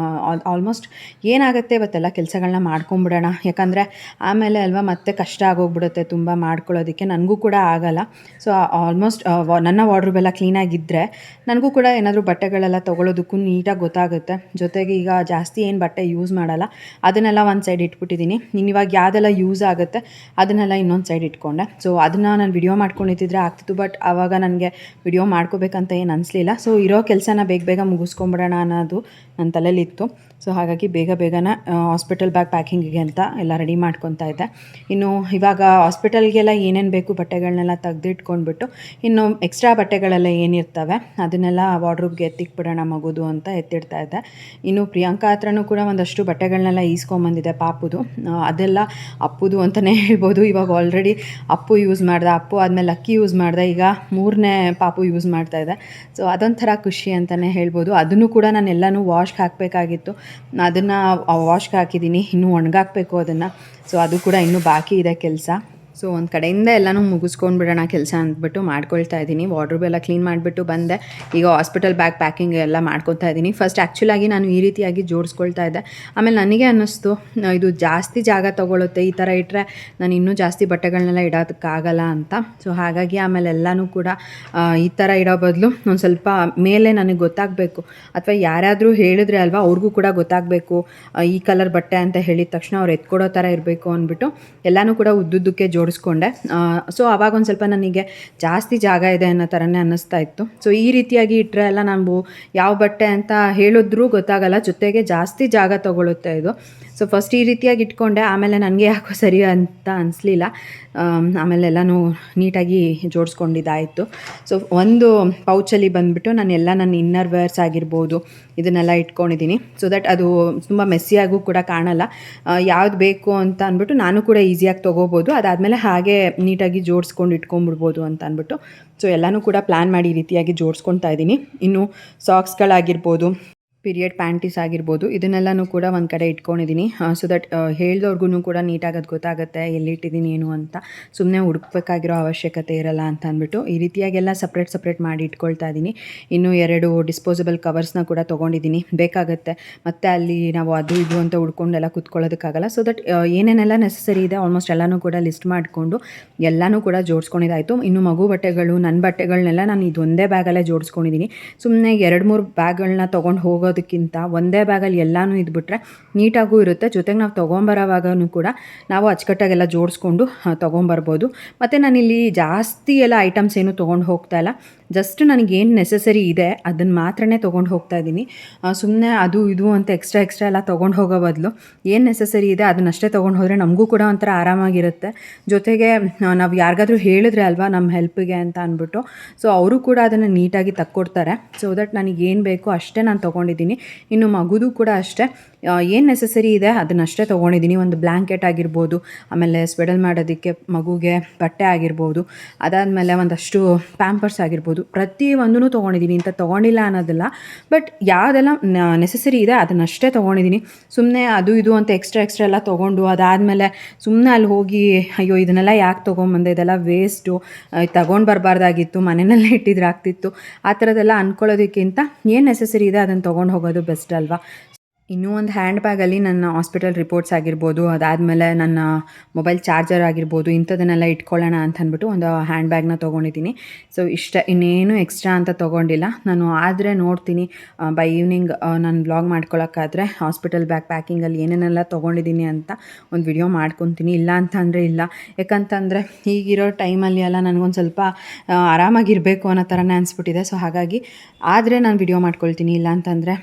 ಆಲ್ಮೋಸ್ಟ್ ಏನಾಗುತ್ತೆ ಇವತ್ತೆಲ್ಲ ಕೆಲಸಗಳನ್ನ ಮಾಡ್ಕೊಂಬಿಡೋಣ, ಯಾಕಂದರೆ ಆಮೇಲೆ ಅಲ್ವಾ ಮತ್ತೆ ಕಷ್ಟ ಆಗೋಗ್ಬಿಡುತ್ತೆ ತುಂಬ ಮಾಡ್ಕೊಳ್ಳೋದಕ್ಕೆ, ನನಗೂ ಕೂಡ ಆಗಲ್ಲ. ಸೊ ಆಲ್ಮೋಸ್ಟ್ ನನ್ನ ವಾರ್ಡ್ರೋಬೆಲ್ಲ ಕ್ಲೀನಾಗಿದ್ದರೆ ನನಗೂ ಕೂಡ ಏನಾದರೂ ಬಟ್ಟೆಗಳೆಲ್ಲ ತೊಗೊಳೋದಕ್ಕೂ ನೀಟಾಗಿ ಗೊತ್ತಾಗುತ್ತೆ. ಜೊತೆಗೆ ಈಗ ಜಾಸ್ತಿ ಏನು ಬಟ್ಟೆ ಯೂಸ್ ಮಾಡಲ್ಲ, ಅದನ್ನೆಲ್ಲ ಒಂದು ಸೈಡ್ ಇಟ್ಬಿಟ್ಟಿದ್ದೀನಿ. ಇನ್ನು ಇವಾಗ ಯಾವುದೆಲ್ಲ ಯೂಸ್ ಆಗುತ್ತೆ ಅದನ್ನೆಲ್ಲ ಇನ್ನೊಂದು ಸೈಡ್ ಇಟ್ಕೊಂಡೆ. ಸೊ ಅದನ್ನು ನಾನು ವಿಡಿಯೋ ಮಾಡ್ಕೊಂಡಿದ್ದಿದ್ರೆ ಆಗ್ತಿತ್ತು, ಬಟ್ ಆವಾಗ ನನಗೆ ವಿಡಿಯೋ ಮಾಡ್ಕೋಬೇಕಂತ ಏನು ಅನಿಸ್ಲಿಲ್ಲ. ಸೊ ಇರೋ ಕೆಲಸನ ಬೇಗ ಮುಗಿಸ್ಕೊಂಬಿಡೋಣ ಅನ್ನೋದು ನನ್ನ ತಲೆಯಲ್ಲಿತ್ತು. ಸೊ ಹಾಗಾಗಿ ಬೇಗನೆ ಹಾಸ್ಪಿಟಲ್ ಬ್ಯಾಗ್ ಪ್ಯಾಕಿಂಗಿಗೆ ಅಂತ ಎಲ್ಲ ರೆಡಿ ಮಾಡ್ಕೊತಾ ಇದ್ದೆ. ಇನ್ನು ಇವಾಗ ಹಾಸ್ಪಿಟಲ್ಗೆಲ್ಲ ಏನೇನು ಬೇಕು ಬಟ್ಟೆಗಳನ್ನೆಲ್ಲ ತೆಗೆದಿಟ್ಕೊಂಡ್ಬಿಟ್ಟು ಇನ್ನು ಎಕ್ಸ್ಟ್ರಾ ಬಟ್ಟೆಗಳೆಲ್ಲ ಏನಿರ್ತವೆ ಅದನ್ನೆಲ್ಲ ವಾರ್ಡ್ರೋಬ್ಗೆ ಎತ್ತಿಕ್ಬಿಡೋಣ ಮಗುದು ಅಂತ ಎತ್ತಿಡ್ತಾ ಇದ್ದೆ. ಇನ್ನು ಪ್ರಿಯಾಂಕಾ ಹತ್ರನೂ ಕೂಡ ಒಂದಷ್ಟು ಬಟ್ಟೆಗಳನ್ನೆಲ್ಲ ಈಸ್ಕೊಂಬಂದಿದೆ ಪಾಪುದು, ಅದೆಲ್ಲ ಅಪ್ಪುದು ಅಂತಲೇ ಹೇಳ್ಬೋದು. ಇವಾಗ ಆಲ್ರೆಡಿ ಅಪ್ಪು ಯೂಸ್ ಮಾಡ್ದೆ, ಅಪ್ಪು ಆದಮೇಲೆ ಅಕ್ಕಿ ಯೂಸ್ ಮಾಡಿದೆ, ಈಗ 3ನೇ ಪಾಪು ಯೂಸ್ ಮಾಡ್ತಾಯಿದ್ದೆ. ಸೊ ಅದೊಂಥರ ಖುಷಿ ಅಂತಲೇ ಹೇಳ್ಬೋದು. ಅದನ್ನು ಕೂಡ ನಾನು ಎಲ್ಲನೂ ವಾಶ್ಗೆ ಹಾಕಬೇಕಾಗಿತ್ತು, ಅದನ್ನು ವಾಶ್ಗೆ ಹಾಕಿದ್ದೀನಿ, ಇನ್ನೂ ಒಣಗಾಕಬೇಕು ಅದನ್ನು. ಸೊ ಅದು ಕೂಡ ಇನ್ನೂ ಬಾಕಿ ಇದೆ ಕೆಲಸ. ಸೊ ಒಂದು ಕಡೆಯಿಂದ ಎಲ್ಲನೂ ಮುಗಿಸ್ಕೊಂಡ್ಬಿಡೋಣ ಕೆಲಸ ಅಂದ್ಬಿಟ್ಟು ಮಾಡ್ಕೊಳ್ತಾ ಇದ್ದೀನಿ. ವಾರ್ಡ್ರೋಬ್ ಎಲ್ಲ ಕ್ಲೀನ್ ಮಾಡಿಬಿಟ್ಟು ಬಂದೆ. ಈಗ ಹಾಸ್ಪಿಟಲ್ ಬ್ಯಾಗ್ ಪ್ಯಾಕಿಂಗ್ ಎಲ್ಲ ಮಾಡ್ಕೊತಾ ಇದ್ದೀನಿ. ಫಸ್ಟ್ ಆ್ಯಕ್ಚುಲಾಗಿ ನಾನು ಈ ರೀತಿಯಾಗಿ ಜೋಡಿಸ್ಕೊಳ್ತಾ ಇದ್ದೆ. ಆಮೇಲೆ ನನಗೆ ಅನ್ನಿಸ್ತು ಇದು ಜಾಸ್ತಿ ಜಾಗ ತೊಗೊಳುತ್ತೆ, ಈ ಥರ ಇಟ್ಟರೆ ನಾನು ಇನ್ನೂ ಜಾಸ್ತಿ ಬಟ್ಟೆಗಳನ್ನೆಲ್ಲ ಇಡೋದಕ್ಕಾಗಲ್ಲ ಅಂತ. ಸೊ ಹಾಗಾಗಿ ಆಮೇಲೆ ಎಲ್ಲನೂ ಕೂಡ ಈ ಥರ ಇಡೋ ಬದಲು ಒಂದು ಸ್ವಲ್ಪ ಮೇಲೆ ನನಗೆ ಗೊತ್ತಾಗಬೇಕು, ಅಥವಾ ಯಾರಾದರೂ ಹೇಳಿದ್ರೆ ಅಲ್ವಾ ಅವ್ರಿಗೂ ಕೂಡ ಗೊತ್ತಾಗಬೇಕು ಈ ಕಲರ್ ಬಟ್ಟೆ ಅಂತ ಹೇಳಿದ ತಕ್ಷಣ ಅವ್ರು ಎತ್ಕೊಡೋ ಥರ ಇರಬೇಕು ಅಂದ್ಬಿಟ್ಟು ಎಲ್ಲನೂ ಕೂಡ ಉದ್ದುದ್ದಕ್ಕೆ ಜೋಡಿಸ್ಕೊಂಡೆ. ಸೊ ಆವಾಗ ಒಂದು ಸ್ವಲ್ಪ ನನಗೆ ಜಾಸ್ತಿ ಜಾಗ ಇದೆ ಅನ್ನೋ ಥರನೇ ಅನ್ನಿಸ್ತಾ ಇತ್ತು. ಸೊ ಈ ರೀತಿಯಾಗಿ ಇಟ್ಟರೆ ಎಲ್ಲ ನಾವು ಯಾವ ಬಟ್ಟೆ ಅಂತ ಹೇಳಿದ್ರೂ ಗೊತ್ತಾಗಲ್ಲ, ಜೊತೆಗೆ ಜಾಸ್ತಿ ಜಾಗ ತೊಗೊಳುತ್ತೆ ಇದು. ಸೊ ಫಸ್ಟ್ ಈ ರೀತಿಯಾಗಿ ಇಟ್ಕೊಂಡೆ, ಆಮೇಲೆ ನನಗೆ ಯಾಕೋ ಸರಿ ಅಂತ ಅನಿಸ್ಲಿಲ್ಲ. ಆಮೇಲೆ ಎಲ್ಲನೂ ನೀಟಾಗಿ ಜೋಡಿಸ್ಕೊಂಡಿದ್ದಾಯಿತು. ಸೊ ಒಂದು ಪೌಚಲ್ಲಿ ಬಂದುಬಿಟ್ಟು ನನ್ನ ಇನ್ನರ್ ವೇರ್ಸ್ ಆಗಿರ್ಬೋದು ಇದನ್ನೆಲ್ಲ ಇಟ್ಕೊಂಡಿದ್ದೀನಿ. ಸೊ ದಟ್ ಅದು ತುಂಬ ಮೆಸ್ಸಿಯಾಗೂ ಕೂಡ ಕಾಣಲ್ಲ. ಯಾವ್ದು ಬೇಕು ಅಂತ ಅಂದ್ಬಿಟ್ಟು ನಾನು ಕೂಡ ಈಸಿಯಾಗಿ ತೊಗೋಬೋದು, ಅದಾದಮೇಲೆ ಹಾಗೆ ನೀಟಾಗಿ ಜೋಡಿಸ್ಕೊಂಡು ಇಟ್ಕೊಂಡ್ಬಿಡ್ಬೋದು ಅಂತ ಅಂದ್ಬಿಟ್ಟು ಸೊ ಎಲ್ಲನೂ ಕೂಡ ಪ್ಲ್ಯಾನ್ ಮಾಡಿ ಈ ರೀತಿಯಾಗಿ ಜೋಡಿಸ್ಕೊತಾ ಇದ್ದೀನಿ. ಇನ್ನು ಸಾಕ್ಸ್ಗಳಾಗಿರ್ಬೋದು, ಪೀರಿಯಡ್ ಪ್ಯಾಂಟೀಸ್ ಆಗಿರ್ಬೋದು, ಇದನ್ನೆಲ್ಲನೂ ಕೂಡ ಒಂದು ಕಡೆ ಇಟ್ಕೊಂಡಿದ್ದೀನಿ. ಸೊ ದಟ್ ಹೇಳ್ದವ್ರಿಗೂ ಕೂಡ ನೀಟಾಗಿ ಅದು ಗೊತ್ತಾಗುತ್ತೆ ಎಲ್ಲಿಟ್ಟಿದ್ದೀನಿ ಏನು ಅಂತ, ಸುಮ್ಮನೆ ಹುಡುಕ್ಬೇಕಾಗಿರೋ ಅವಶ್ಯಕತೆ ಇರಲ್ಲ ಅಂತ ಅಂದ್ಬಿಟ್ಟು ಈ ರೀತಿಯಾಗೆಲ್ಲ ಸಪ್ರೇಟ್ ಮಾಡಿ ಇಟ್ಕೊಳ್ತಾ ಇದ್ದೀನಿ. ಇನ್ನು 2 ಡಿಸ್ಪೋಸಬಲ್ ಕವರ್ಸ್ನ ಕೂಡ ತೊಗೊಂಡಿದ್ದೀನಿ, ಬೇಕಾಗುತ್ತೆ. ಮತ್ತು ಅಲ್ಲಿ ನಾವು ಅದು ಇದು ಅಂತ ಹುಡ್ಕೊಂಡೆಲ್ಲ ಕೂತ್ಕೊಳ್ಳೋದಕ್ಕಾಗಲ್ಲ. ಸೊ ದಟ್ ಏನೇನೆಲ್ಲ ನೆಸಸರಿ ಇದೆ ಆಲ್ಮೋಸ್ಟ್ ಎಲ್ಲನೂ ಕೂಡ ಲಿಸ್ಟ್ ಮಾಡಿಕೊಂಡು ಎಲ್ಲನೂ ಕೂಡ ಜೋಡಿಸ್ಕೊಂಡಿದ್ದಾಯಿತು. ಇನ್ನು ಮಗು ಬಟ್ಟೆಗಳು, ನನ್ನ ಬಟ್ಟೆಗಳನ್ನೆಲ್ಲ ನಾನು ಇದೊಂದೇ ಬ್ಯಾಗಲ್ಲೇ ಜೋಡಿಸ್ಕೊಂಡಿದ್ದೀನಿ. ಸುಮ್ಮನೆ 2-3 ಬ್ಯಾಗ್ಗಳನ್ನ ತೊಗೊಂಡು ಹೋಗೋದು ಇಟ್ಕೊಳ್ಳೋದಕ್ಕಿಂತ ಒಂದೇ ಬ್ಯಾಗಲ್ಲಿ ಎಲ್ಲನೂ ಇದ್ಬಿಟ್ರೆ ನೀಟಾಗೂ ಇರುತ್ತೆ. ಜೊತೆಗೆ ನಾವು ತೊಗೊಂಬರೋವಾಗೂ ಕೂಡ ನಾವು ಅಚ್ಚುಕಟ್ಟಾಗೆಲ್ಲ ಜೋಡಿಸ್ಕೊಂಡು ತೊಗೊಂಬರ್ಬೋದು. ಮತ್ತು ನಾನಿಲ್ಲಿ ಜಾಸ್ತಿ ಎಲ್ಲ ಐಟಮ್ಸ್ ಏನು ತೊಗೊಂಡು ಹೋಗ್ತಾ ಇಲ್ಲ. ಜಸ್ಟ್ ನನಗೇನು ನೆಸೆಸರಿ ಇದೆ ಅದನ್ನು ಮಾತ್ರನೇ ತೊಗೊಂಡು ಹೋಗ್ತಾ ಇದ್ದೀನಿ. ಸುಮ್ಮನೆ ಅದು ಇದು ಅಂತ ಎಕ್ಸ್ಟ್ರಾ ಎಲ್ಲ ತೊಗೊಂಡು ಹೋಗೋ ಬದಲು ಏನು ನೆಸೆಸರಿ ಇದೆ ಅದನ್ನಷ್ಟೇ ತೊಗೊಂಡು ಹೋದರೆ ನಮಗೂ ಕೂಡ ಒಂಥರ ಆರಾಮಾಗಿರುತ್ತೆ. ಜೊತೆಗೆ ನಾವು ಯಾರಿಗಾದ್ರೂ ಹೇಳಿದ್ರೆ ಅಲ್ವಾ ನಮ್ಮ ಹೆಲ್ಪಿಗೆ ಅಂತ ಅಂದ್ಬಿಟ್ಟು, ಸೊ ಅವರು ಕೂಡ ಅದನ್ನು ನೀಟಾಗಿ ತಕ್ಕೊಡ್ತಾರೆ. ಸೊ ದಟ್ ನನಗೇನು ಬೇಕೋ ಅಷ್ಟೇ ನಾನು ತೊಗೊಂಡಿದ್ದೀನಿ. ಇನ್ನು ಮಗುದು ಕೂಡ ಅಷ್ಟೇ, ಏನು ನೆಸೆಸರಿ ಇದೆ ಅದನ್ನಷ್ಟೇ ತೊಗೊಂಡಿದ್ದೀನಿ. ಒಂದು ಬ್ಲ್ಯಾಂಕೆಟ್ ಆಗಿರ್ಬೋದು, ಆಮೇಲೆ ಸ್ವೆಡಲ್ ಮಾಡೋದಕ್ಕೆ ಮಗುಗೆ ಬಟ್ಟೆ ಆಗಿರ್ಬೋದು, ಅದಾದಮೇಲೆ ಒಂದಷ್ಟು ಪ್ಯಾಂಪರ್ಸ್ ಆಗಿರ್ಬೋದು, ಪ್ರತಿಯೊಂದೂ ತೊಗೊಂಡಿದ್ದೀನಿ. ಇಂಥ ತೊಗೊಂಡಿಲ್ಲ ಅನ್ನೋದಿಲ್ಲ, ಬಟ್ ಯಾವುದೆಲ್ಲ ನೆಸೆಸರಿ ಇದೆ ಅದನ್ನಷ್ಟೇ ತೊಗೊಂಡಿದ್ದೀನಿ. ಸುಮ್ಮನೆ ಅದು ಇದು ಅಂತ ಎಕ್ಸ್ಟ್ರಾ ಎಲ್ಲ ತೊಗೊಂಡು ಅದಾದಮೇಲೆ ಸುಮ್ಮನೆ ಅಲ್ಲಿ ಹೋಗಿ ಅಯ್ಯೋ ಇದನ್ನೆಲ್ಲ ಯಾಕೆ ತೊಗೊಂಬಂದೆ, ಇದೆಲ್ಲ ವೇಸ್ಟು, ತಗೊಂಡು ಬರಬಾರ್ದಾಗಿತ್ತು, ಮನೆಯಲ್ಲೇ ಇಟ್ಟಿದ್ರೆ ಆಗ್ತಿತ್ತು, ಆ ಥರದ್ದೆಲ್ಲ ಅಂದ್ಕೊಳ್ಳೋದಕ್ಕಿಂತ ಏನು ನೆಸೆಸರಿ ಇದೆ ಅದನ್ನು ತೊಗೊಂಡು ಹೋಗೋದು ಬೆಸ್ಟ್ ಅಲ್ವಾ. ಇನ್ನೂ ಒಂದು ಹ್ಯಾಂಡ್ ಬ್ಯಾಗಲ್ಲಿ ನನ್ನ ಹಾಸ್ಪಿಟಲ್ ರಿಪೋರ್ಟ್ಸ್ ಆಗಿರ್ಬೋದು, ಅದಾದಮೇಲೆ ನನ್ನ ಮೊಬೈಲ್ ಚಾರ್ಜರ್ ಆಗಿರ್ಬೋದು, ಇಂಥದನ್ನೆಲ್ಲ ಇಟ್ಕೊಳ್ಳೋಣ ಅಂತ ಅಂದ್ಬಿಟ್ಟು ಒಂದು ಹ್ಯಾಂಡ್ ಬ್ಯಾಗ್ನ ತೊಗೊಂಡಿದ್ದೀನಿ. ಸೊ ಇಷ್ಟ, ಇನ್ನೇನು ಎಕ್ಸ್ಟ್ರಾ ಅಂತ ತೊಗೊಂಡಿಲ್ಲ. ನಾನು ಆದರೆ ನೋಡ್ತೀನಿ ಬೈ ಈವ್ನಿಂಗ್ ನಾನು ವ್ಲಾಗ್ ಮಾಡ್ಕೊಳ್ಳೋಕ್ಕಾದ್ರೆ ಹಾಸ್ಪಿಟಲ್ ಬ್ಯಾಗ್ ಪ್ಯಾಕಿಂಗಲ್ಲಿ ಏನೇನೆಲ್ಲ ತೊಗೊಂಡಿದ್ದೀನಿ ಅಂತ ಒಂದು ವಿಡಿಯೋ ಮಾಡ್ಕೊತೀನಿ. ಇಲ್ಲ ಅಂತಂದರೆ ಇಲ್ಲ, ಯಾಕಂತಂದರೆ ಈಗಿರೋ ಟೈಮಲ್ಲಿ ಎಲ್ಲ ನನಗೊಂದು ಸ್ವಲ್ಪ ಆರಾಮಾಗಿರಬೇಕು ಅನ್ನೋ ಥರನೇ ಅನಿಸ್ಬಿಟ್ಟಿದೆ. ಸೊ ಹಾಗಾಗಿ ಆದರೆ ನಾನು ವಿಡಿಯೋ ಮಾಡ್ಕೊಳ್ತೀನಿ, ಇಲ್ಲ ಅಂತಂದರೆ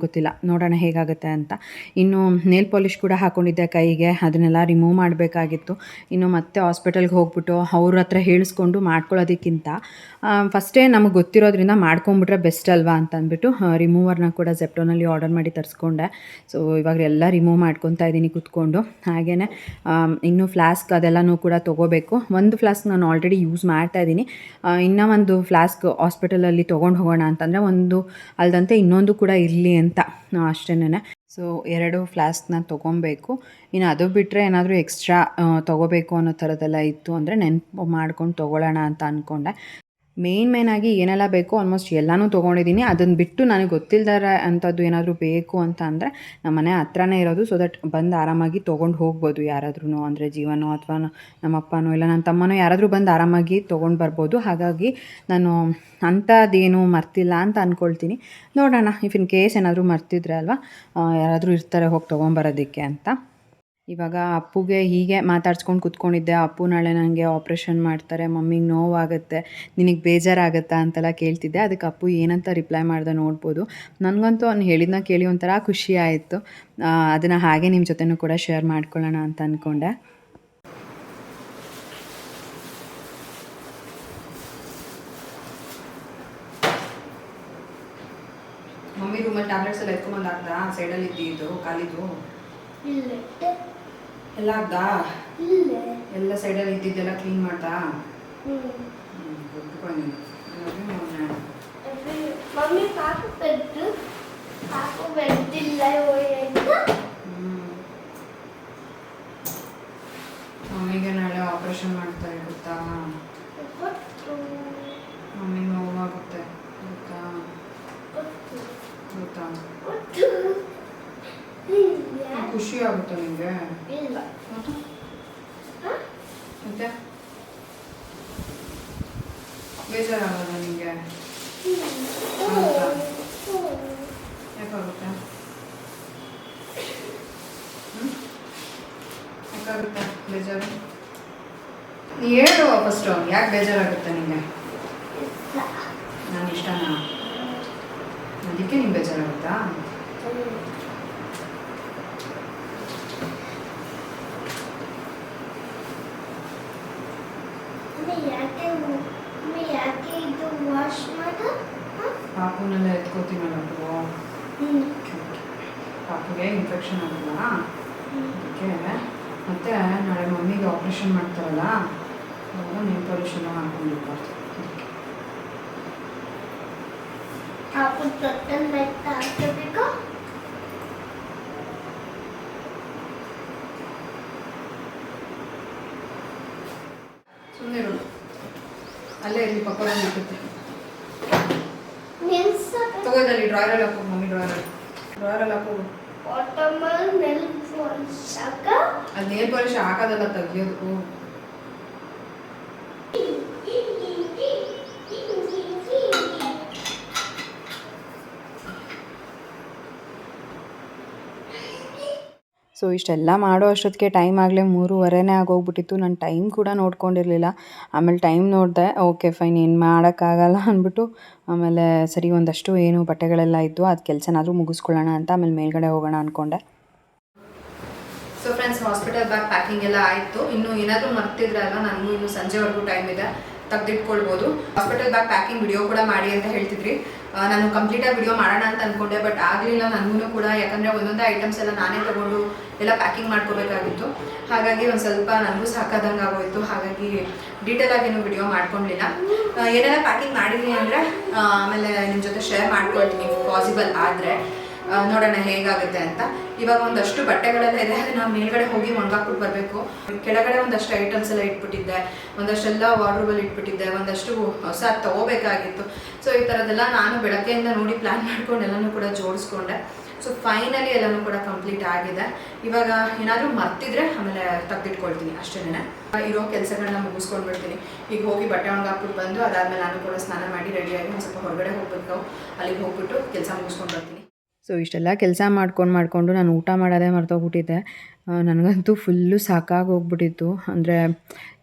ಗೊತ್ತಿಲ್ಲ, ನೋಡೋಣ ಹೇಗಾಗುತ್ತೆ ಅಂತ. ಇನ್ನು ನೇಲ್ ಪಾಲಿಷ್ ಕೂಡ ಹಾಕ್ಕೊಂಡಿದ್ದೆ ಕೈಗೆ, ಅದನ್ನೆಲ್ಲ ರಿಮೂವ್ ಮಾಡಬೇಕಾಗಿತ್ತು. ಇನ್ನು ಮತ್ತೆ ಹಾಸ್ಪಿಟಲ್ಗೆ ಹೋಗ್ಬಿಟ್ಟು ಅವ್ರ ಹತ್ರ ಹೇಳಿಸ್ಕೊಂಡು ಮಾಡ್ಕೊಳ್ಳೋದಕ್ಕಿಂತ ಫಸ್ಟೇ ನಮಗೆ ಗೊತ್ತಿರೋದ್ರಿಂದ ಮಾಡ್ಕೊಂಬಿಟ್ರೆ ಬೆಸ್ಟ್ ಅಲ್ವಾ ಅಂತ ಅಂದ್ಬಿಟ್ಟು ರಿಮೂವರ್ನ ಕೂಡ ಜೆಪ್ಟೋನಲ್ಲಿ ಆರ್ಡರ್ ಮಾಡಿ ತರಿಸ್ಕೊಂಡೆ. ಸೊ ಇವಾಗ ಎಲ್ಲ ರಿಮೂವ್ ಮಾಡ್ಕೊತಾ ಇದ್ದೀನಿ ಕೂತ್ಕೊಂಡು. ಹಾಗೆಯೇ ಇನ್ನೂ ಫ್ಲಾಸ್ಕ್ ಅದೆಲ್ಲನೂ ಕೂಡ ತೊಗೋಬೇಕು. ಒಂದು ಫ್ಲಾಸ್ಕ್ ನಾನು ಆಲ್ರೆಡಿ ಯೂಸ್ ಮಾಡ್ತಾಯಿದ್ದೀನಿ, ಇನ್ನೂ ಒಂದು ಫ್ಲಾಸ್ಕ್ ಹಾಸ್ಪಿಟಲಲ್ಲಿ ತೊಗೊಂಡು ಹೋಗೋಣ ಅಂತಂದರೆ ಒಂದು ಅಲ್ದಂತೆ ಇನ್ನೊಂದು ಕೂಡ ಇರಲಿ ಅಂತ ಅಷ್ಟೇನೆ. ಸೊ 2 ಫ್ಲಾಸ್ಕ್ನ ತೊಗೊಬೇಕು. ಇನ್ನು ಅದು ಬಿಟ್ಟರೆ ಏನಾದರೂ ಎಕ್ಸ್ಟ್ರಾ ತೊಗೋಬೇಕು ಅನ್ನೋ ಥರದ್ದೆಲ್ಲ ಇತ್ತು ಅಂದರೆ ನೆನಪು ಮಾಡ್ಕೊಂಡು ತೊಗೊಳ್ಳೋಣ ಅಂತ ಅಂದ್ಕೊಂಡೆ. ಮೇಯ್ನಾಗಿ ಏನೆಲ್ಲ ಬೇಕೋ ಆಲ್ಮೋಸ್ಟ್ ಎಲ್ಲನೂ ತೊಗೊಂಡಿದ್ದೀನಿ. ಅದನ್ನು ಬಿಟ್ಟು ನನಗೆ ಗೊತ್ತಿಲ್ಲದ ಅಂಥದ್ದು ಏನಾದರೂ ಬೇಕು ಅಂತ ಅಂದರೆ ನಮ್ಮ ಮನೆ ಹತ್ರನೇ ಇರೋದು, ಸೊ ದಟ್ ಬಂದು ಆರಾಮಾಗಿ ತೊಗೊಂಡು ಹೋಗ್ಬೋದು ಯಾರಾದ್ರೂ, ಅಂದರೆ ಜೀವನೋ ಅಥವಾ ನಮ್ಮಪ್ಪನೋ ಇಲ್ಲ ನನ್ನ ತಮ್ಮನೋ ಯಾರಾದರೂ ಬಂದು ಆರಾಮಾಗಿ ತೊಗೊಂಡು ಬರ್ಬೋದು. ಹಾಗಾಗಿ ನಾನು ಅಂಥದ್ದೇನು ಮರ್ತಿಲ್ಲ ಅಂತ ಅಂದ್ಕೊಳ್ತೀನಿ. ನೋಡೋಣ, ಇಫ್ ಇನ್ ಕೇಸ್ ಏನಾದರೂ ಮರ್ತಿದ್ರೆ ಅಲ್ವಾ ಯಾರಾದರೂ ಇರ್ತಾರೆ ಹೋಗಿ ತೊಗೊಂಬರೋದಕ್ಕೆ ಅಂತ. ಇವಾಗ ಅಪ್ಪುಗೆ ಹೀಗೆ ಮಾತಾಡ್ಸ್ಕೊಂಡು ಕೂತ್ಕೊಂಡಿದ್ದೆ. ಅಪ್ಪು ನಾಳೆ ನನಗೆ ಆಪ್ರೇಷನ್ ಮಾಡ್ತಾರೆ, ಮಮ್ಮಿಗೆ ನೋವಾಗುತ್ತೆ, ನಿನಗೆ ಬೇಜಾರಾಗುತ್ತಾ ಅಂತೆಲ್ಲ ಕೇಳ್ತಿದ್ದೆ. ಅದಕ್ಕೆ ಅಪ್ಪು ಏನಂತ ರಿಪ್ಲೈ ಮಾಡ್ದೆ ನೋಡ್ಬೋದು. ನನಗಂತೂ ಅವ್ನು ಹೇಳಿದ್ನ ಕೇಳಿ ಒಂಥರ ಖುಷಿ ಆಯಿತು. ಅದನ್ನು ಹಾಗೆ ನಿಮ್ಮ ಜೊತೆನೂ ಕೂಡ ಶೇರ್ ಮಾಡ್ಕೊಳ್ಳೋಣ ಅಂತ ಅಂದ್ಕೊಂಡೆ. ಮಮ್ಮಿ ರೂಮಲ್ಲಿ ಟ್ಯಾಬ್ಲೆಟ್ಸ್ ಎಲ್ಲ ಎತ್ಕೊಂಬಂದು ಹಾಕ್ದಾ? ಸೈಡಲ್ಲಿ ಇದ್ದಿದ್ದು ಖಾಲಿದು ಎಲ್ಲ ಆಗ್ದಾ? ಎಲ್ಲ ಸೈಡಲ್ಲಿ ಇದ್ದಿದ್ದೆಲ್ಲ ಕ್ಲೀನ್ ಮಾಡ್ದಾ? ಮಮ್ಮಿಗೆ ನಾಳೆ ಆಪರೇಷನ್ ಮಾಡ್ತಾರೆ ಗೊತ್ತಾ? ಮಮ್ಮಿಗೆ ನೋವಾಗುತ್ತೆ ಗೊತ್ತಾ? ಗೊತ್ತಾ? ಖುಷಿ ಆಗುತ್ತಾ ನಿಮಗೆ? ಮತ್ತೆ ಬೇಜಾರಾಗಲ್ಲ ನಿಮಗೆ? ಯಾಕಾಗುತ್ತೆ? ಯಾಕಾಗುತ್ತೆ ಬೇಜಾರು? ನೀ ಹೇಳು ಫಸ್ಟು, ಯಾಕೆ ಬೇಜಾರಾಗುತ್ತೆ ನಿಮಗೆ? ನಾನು ಇಷ್ಟನಾ? ಅದಕ್ಕೆ ನಿಮ್ಗೆ ಬೇಜಾರಾಗುತ್ತಾ? ಪಾಪುನೆಲ್ಲ ಎತ್ಕೋತೀನಲ್ಲ ಪಾಪುಗೆ ಇನ್ಫೆಕ್ಷನ್ ಆಗಲ್ಲ ಅದಕ್ಕೆ. ಮತ್ತು ನಾಳೆ ಮಮ್ಮಿಗೆ ಆಪ್ರೇಷನ್ ಮಾಡ್ತಾರಲ್ಲ ಅವಾಗ ನೇಲ್ ಪಾಲಿಶ್ ಎಲ್ಲ ಹಾಕೊಂಡಿರ್ಬಾರ್ದು. ಸುಮ್ಮನೆ ಇರೋದು ಅಲ್ಲೇ ಇರಲಿ, ಪಕ್ಕದಲ್ಲಿ ಇರುತ್ತೆ. ತಗೋದಲ್ಲಿ ಡ್ರಾಯರಲ್ಲಿ ಹಾಕೋ, ಮಮ್ಮಿ ಡ್ರಾಯರಲ್ಲಿ ಹಾಕೋದು. ಅದು ನೇಲ್ ಪಾಲಿಶ್ ಹಾಕೋದಲ್ಲ, ತೆಗಿಯೋದು. ಸೊ ಇಷ್ಟೆಲ್ಲ ಮಾಡೋ ಅಷ್ಟೊತ್ತಿಗೆ ಟೈಮ್ ಆಗಲೇ 3:30ನೇ ಆಗೋಗ್ಬಿಟ್ಟಿತ್ತು. ನಾನು ಟೈಮ್ ಕೂಡ ನೋಡ್ಕೊಂಡಿರಲಿಲ್ಲ. ಆಮೇಲೆ ಟೈಮ್ ನೋಡಿದೆ, ಓಕೆ ಫೈನ್ ಏನು ಮಾಡೋಕ್ಕಾಗಲ್ಲ ಅಂದ್ಬಿಟ್ಟು ಆಮೇಲೆ ಸರಿ ಒಂದಷ್ಟು ಏನು ಬಟ್ಟೆಗಳೆಲ್ಲ ಇದ್ದು ಅದು ಕೆಲಸನಾದರೂ ಮುಗಿಸ್ಕೊಳ್ಳೋಣ ಅಂತ ಆಮೇಲೆ ಮೇಲ್ಗಡೆ ಹೋಗೋಣ ಅಂದ್ಕೊಂಡೆ. So friends, hospital bag packing ಎಲ್ಲ ಆಯಿತು. ಇನ್ನು ಏನಾದರೂ ಮರ್ತಿದ್ರೆ ಅಲ್ವಾ, ನನಗೂ ಇನ್ನು ಸಂಜೆವರೆಗೂ ಟೈಮ್ ಇದೆ, ತೆಗೆದಿಟ್ಕೊಳ್ಬೋದು. ಹಾಸ್ಪಿಟಲ್ ಬ್ಯಾಗ್ ಪ್ಯಾಕಿಂಗ್ ವಿಡಿಯೋ ಕೂಡ ಮಾಡಿ ಅಂತ ಹೇಳ್ತಿದ್ರಿ. ನಾನು ಕಂಪ್ಲೀಟಾಗಿ ವಿಡಿಯೋ ಮಾಡೋಣ ಅಂತ ಅಂದ್ಕೊಂಡೆ, ಬಟ್ ಆಗಲಿಲ್ಲ ನನಗೂ ಕೂಡ. ಯಾಕಂದರೆ ಒಂದೊಂದೇ ಐಟಮ್ಸ್ ಎಲ್ಲ ನಾನೇ ತೊಗೊಂಡು ಎಲ್ಲ ಪ್ಯಾಕಿಂಗ್ ಮಾಡ್ಕೋಬೇಕಾಗಿತ್ತು. ಹಾಗಾಗಿ ಒಂದು ಸ್ವಲ್ಪ ನನಗೂ ಸಾಕಾದಂಗೆ ಆಗೋಯಿತು. ಹಾಗಾಗಿ ಡೀಟೇಲಾಗಿ ಏನು ವಿಡಿಯೋ ಮಾಡ್ಕೊಂಡಿಲ್ಲ. ಏನೆಲ್ಲ ಪ್ಯಾಕಿಂಗ್ ಮಾಡಿದ್ದೀನಿ ಅಂದರೆ ಆಮೇಲೆ ನಿಮ್ಮ ಜೊತೆ ಶೇರ್ ಮಾಡ್ಕೊಳ್ತೀನಿ ಪಾಸಿಬಲ್ ಆದರೆ. ನೋಡೋಣ ಹೇಗಾಗುತ್ತೆ ಅಂತ. ಇವಾಗ ಒಂದಷ್ಟು ಬಟ್ಟೆಗಳೆಲ್ಲ ಇದೆ, ಅದನ್ನು ಮೇಲ್ಗಡೆ ಹೋಗಿ ಒಣಗಾಕ್ಬಿಟ್ಟು ಬರಬೇಕು. ಕೆಳಗಡೆ ಒಂದಷ್ಟು ಐಟಮ್ಸ್ ಎಲ್ಲ ಇಟ್ಬಿಟ್ಟಿದ್ದೆ, ಒಂದಷ್ಟೆಲ್ಲ ವಾರ್ಡ್ರೋಬಲ್ಲಿ ಇಟ್ಬಿಟ್ಟಿದ್ದೆ, ಒಂದಷ್ಟು ಹೊಸ ತೊಗೋಬೇಕಾಗಿತ್ತು. ಸೊ ಈ ಥರದ್ದೆಲ್ಲ ನಾನು ಬೆಳಗ್ಗೆಯಿಂದ ನೋಡಿ ಪ್ಲ್ಯಾನ್ ಮಾಡ್ಕೊಂಡು ಎಲ್ಲನೂ ಕೂಡ ಜೋಡಿಸ್ಕೊಂಡೆ. ಸೊ ಫೈನಲಿ ಎಲ್ಲನೂ ಕೂಡ ಕಂಪ್ಲೀಟ್ ಆಗಿದೆ. ಇವಾಗ ಏನಾದರೂ ಮರ್ತಿದ್ರೆ ಆಮೇಲೆ ತೆಗೆದಿಟ್ಕೊಳ್ತೀನಿ ಅಷ್ಟೇನೆ. ಇರೋ ಕೆಲಸಗಳನ್ನ ಮುಗಿಸ್ಕೊಂಡು ಬಿಡ್ತೀನಿ. ಈಗ ಹೋಗಿ ಬಟ್ಟೆ ಒಣಗಾಕ್ಬಿಟ್ಟು ಬಂದು ಅದಾದಮೇಲೆ ನಾನು ಕೂಡ ಸ್ನಾನ ಮಾಡಿ ರೆಡಿಯಾಗಿ ಒಂದು ಸ್ವಲ್ಪ ಹೊರಗಡೆ ಹೋಗ್ಬೇಕು. ಅಲ್ಲಿಗೆ ಹೋಗ್ಬಿಟ್ಟು ಕೆಲಸ ಮುಗಿಸ್ಕೊಂಡು ಬರ್ತೀನಿ. ಸೊ ಇಷ್ಟೆಲ್ಲ ಕೆಲಸ ಮಾಡ್ಕೊಂಡು ನಾನು ಊಟ ಮಾಡೋದೇ ಮರ್ತೋಗ್ಬಿಟ್ಟಿದ್ದೆ. ನನಗಂತೂ ಫುಲ್ಲು ಸಾಕಾಗಿ ಹೋಗ್ಬಿಟ್ಟಿತ್ತು. ಅಂದರೆ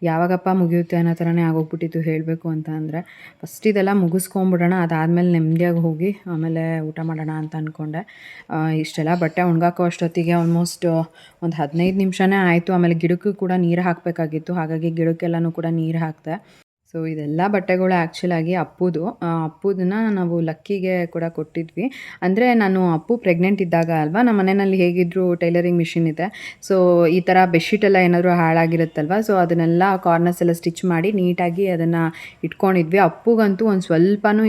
ಯಾವಾಗಪ್ಪ ಮುಗಿಯುತ್ತೆ ಅನ್ನೋ ಥರನೇ ಆಗೋಗ್ಬಿಟ್ಟಿತ್ತು ಹೇಳಬೇಕು ಅಂತ ಅಂದರೆ. ಫಸ್ಟ್ ಇದೆಲ್ಲ ಮುಗಿಸ್ಕೊಂಬಿಡೋಣ, ಅದಾದಮೇಲೆ ನೆಮ್ಮದಿಯಾಗಿ ಹೋಗಿ ಆಮೇಲೆ ಊಟ ಮಾಡೋಣ ಅಂತ ಅಂದ್ಕೊಂಡೆ. ಇಷ್ಟೆಲ್ಲ ಬಟ್ಟೆ ಒಣಗಾಕೋ ಅಷ್ಟೊತ್ತಿಗೆ ಆಲ್ಮೋಸ್ಟ್ ಒಂದು 15 ನಿಮಿಷನೇ ಆಯಿತು. ಆಮೇಲೆ ಗಿಡಕ್ಕೂ ಕೂಡ ನೀರು ಹಾಕಬೇಕಾಗಿತ್ತು, ಹಾಗಾಗಿ ಗಿಡಕ್ಕೆಲ್ಲನೂ ಕೂಡ ನೀರು ಹಾಕಿದೆ. ಸೊ ಇದೆಲ್ಲ ಬಟ್ಟೆಗಳು ಆ್ಯಕ್ಚುಲಾಗಿ ಅಪ್ಪುದನ್ನ ನಾವು ಲಕ್ಕಿಗೆ ಕೂಡ ಕೊಟ್ಟಿದ್ವಿ. ಅಂದರೆ ನಾನು ಅಪ್ಪು ಪ್ರೆಗ್ನೆಂಟ್ ಇದ್ದಾಗ ಅಲ್ವಾ, ನಮ್ಮ ಮನೆಯಲ್ಲಿ ಹೇಗಿದ್ದರೂ ಟೈಲರಿಂಗ್ ಮಿಷಿನ್ ಇದೆ. ಸೊ ಈ ಥರ ಬೆಡ್ಶೀಟೆಲ್ಲ ಏನಾದರೂ ಹಾಳಾಗಿರುತ್ತಲ್ವ, ಸೊ ಅದನ್ನೆಲ್ಲ ಕಾರ್ನರ್ಸ್ ಎಲ್ಲ ಸ್ಟಿಚ್ ಮಾಡಿ ನೀಟಾಗಿ ಅದನ್ನು ಇಟ್ಕೊಂಡಿದ್ವಿ. ಅಪ್ಪುಗಂತೂ ಒಂದು ಸ್ವಲ್ಪನೂ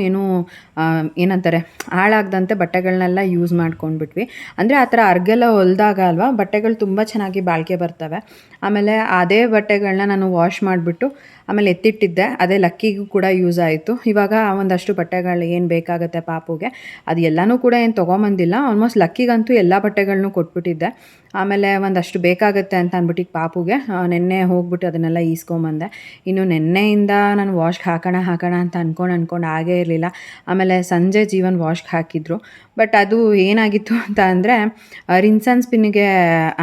ಏನಂತಾರೆ ಹಾಳಾಗದಂತೆ ಬಟ್ಟೆಗಳನ್ನೆಲ್ಲ ಯೂಸ್ ಮಾಡ್ಕೊಂಡ್ಬಿಟ್ವಿ. ಅಂದರೆ ಆ ಥರ ಅರ್ಗೆಲ್ಲ ಹೊಲಿದಾಗ ಅಲ್ವಾ ಬಟ್ಟೆಗಳು ತುಂಬ ಚೆನ್ನಾಗಿ ಬಾಳಿಕೆ ಬರ್ತವೆ. ಆಮೇಲೆ ಅದೇ ಬಟ್ಟೆಗಳನ್ನ ನಾನು ವಾಶ್ ಮಾಡಿಬಿಟ್ಟು ಆಮೇಲೆ ಎತ್ತಿಟ್ಟಿದ್ದೆ. ಅದೇ ಲಕ್ಕಿಗೂ ಕೂಡ ಯೂಸ್ ಆಯಿತು. ಇವಾಗ ಒಂದಷ್ಟು ಬಟ್ಟೆಗಳು ಏನು ಬೇಕಾಗುತ್ತೆ ಪಾಪುಗೆ, ಅದು ಎಲ್ಲನೂ ಕೂಡ ಏನು ತೊಗೊಂಬಂದಿಲ್ಲ. ಆಲ್ಮೋಸ್ಟ್ ಲಕ್ಕಿಗಂತೂ ಎಲ್ಲ ಬಟ್ಟೆಗಳನ್ನೂ ಕೊಟ್ಬಿಟ್ಟಿದ್ದೆ. ಆಮೇಲೆ ಒಂದಷ್ಟು ಬೇಕಾಗುತ್ತೆ ಅಂತ ಅಂದ್ಬಿಟ್ಟು ಈಗ ಪಾಪುಗೆ ನೆನ್ನೆ ಹೋಗ್ಬಿಟ್ಟು ಅದನ್ನೆಲ್ಲ ಈಸ್ಕೊಂಬಂದೆ. ಇನ್ನು ನೆನ್ನೆಯಿಂದ ನಾನು ವಾಶ್ಗೆ ಹಾಕೋಣ ಅಂತ ಅಂದ್ಕೊಂಡು ಆಗೇ ಇರಲಿಲ್ಲ. ಆಮೇಲೆ ಸಂಜೆ ಜೀವನ್ ವಾಶ್ಗೆ ಹಾಕಿದ್ರು. ಬಟ್ ಅದು ಏನಾಗಿತ್ತು ಅಂತ ಅಂದರೆ ರಿನ್ಸ್ ಆ್ಯಂಡ್ ಸ್ಪಿನ್ನಿಗೆ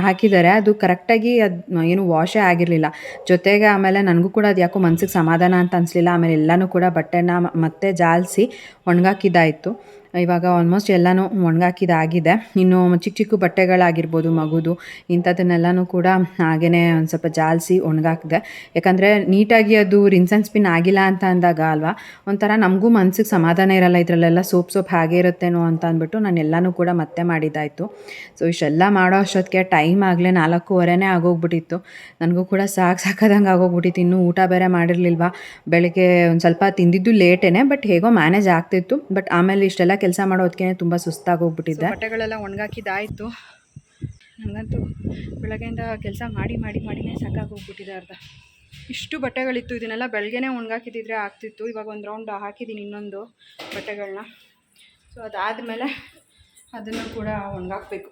ಹಾಕಿದ್ದಾರೆ, ಅದು ಕರೆಕ್ಟಾಗಿ ಅದು ಏನು ವಾಶೇ ಆಗಿರಲಿಲ್ಲ. ಜೊತೆಗೆ ಆಮೇಲೆ ನನಗೂ ಕೂಡ ಅದು ಯಾಕೋ ಮನ್ಸಿಗೆ ಸಮಾಧಾನ ಅಂತ ಅನಿಸ್ಲಿಲ್ಲ. ಆಮೇಲೆ ಎಲ್ಲನೂ ಕೂಡ ಬಟ್ಟೆನ ಮತ್ತೆ ಜಾಲಿಸಿ ಒಣಗಾಕಿದ್ದಾಯಿತು. ಇವಾಗ ಆಲ್ಮೋಸ್ಟ್ ಎಲ್ಲನೂ ಒಣಗಾಕಿದ್ದಾಗಿದೆ. ಇನ್ನು ಚಿಕ್ಕ ಬಟ್ಟೆಗಳಾಗಿರ್ಬೋದು ಮಗುದು, ಇಂಥದ್ದನ್ನೆಲ್ಲನೂ ಕೂಡ ಹಾಗೇ ಒಂದು ಸ್ವಲ್ಪ ಜಾಲಿಸಿ ಒಣಗಾಕಿದೆ. ಯಾಕಂದರೆ ನೀಟಾಗಿ ಅದು ರಿನ್ಸ್ ಆ್ಯಂಡ್ ಸ್ಪಿನ್ ಆಗಿಲ್ಲ ಅಂತ ಅಂದಾಗ ಅಲ್ವಾ ಒಂಥರ ನಮಗೂ ಮನ್ಸಿಗೆ ಸಮಾಧಾನ ಇರಲ್ಲ. ಇದರಲ್ಲೆಲ್ಲ ಸೋಪ್ ಹಾಗೇ ಇರುತ್ತೇನೋ ಅಂತ ಅಂದ್ಬಿಟ್ಟು ನಾನು ಎಲ್ಲನೂ ಕೂಡ ಮತ್ತೆ ಮಾಡಿದ್ದಾಯಿತು. ಸೊ ಇಷ್ಟೆಲ್ಲ ಮಾಡೋ ಅಷ್ಟೊತ್ತಿಗೆ ಟೈಮ್ ಆಗಲೇ 4:15ನೇ ಆಗೋಗ್ಬಿಟ್ಟಿತ್ತು. ನನಗೂ ಕೂಡ ಸಾಕಾದಂಗೆ ಆಗೋಗ್ಬಿಟ್ಟಿತ್ತು. ಇನ್ನೂ ಊಟ ಬೇರೆ ಮಾಡಿರಲಿಲ್ವಾ. ಬೆಳಗ್ಗೆ ಒಂದು ಸ್ವಲ್ಪ ತಿಂದಿದ್ದು ಲೇಟೇನೆ, ಬಟ್ ಹೇಗೋ ಮ್ಯಾನೇಜ್ ಆಗ್ತಿತ್ತು. ಬಟ್ ಆಮೇಲೆ ಇಷ್ಟೆಲ್ಲ ಕೆಲಸ ಮಾಡೋದಕ್ಕೆ ತುಂಬ ಸುಸ್ತಾಗೋಗ್ಬಿಟ್ಟಿದ್ದೆ. ಬಟ್ಟೆಗಳೆಲ್ಲ ಒಣಗಾಕಿದ್ದಾಯಿತು. ನನಗಂತೂ ಬೆಳಗ್ಗೆಯಿಂದ ಕೆಲಸ ಮಾಡಿನೇ ಸಾಕಾಗೋಗ್ಬಿಟ್ಟಿದೆ ಅರ್ಧ. ಇಷ್ಟು ಬಟ್ಟೆಗಳಿತ್ತು, ಇದನ್ನೆಲ್ಲ ಬೆಳಗ್ಗೆನೇ ಒಣಗಾಕಿದ್ದಿದ್ರೆ ಆಗ್ತಿತ್ತು. ಇವಾಗ ಒಂದು ರೌಂಡ್ ಹಾಕಿದ್ದೀನಿ ಇನ್ನೊಂದು ಬಟ್ಟೆಗಳನ್ನ. ಸೊ ಅದಾದಮೇಲೆ ಅದನ್ನು ಕೂಡ ಒಣಗಾಕಬೇಕು.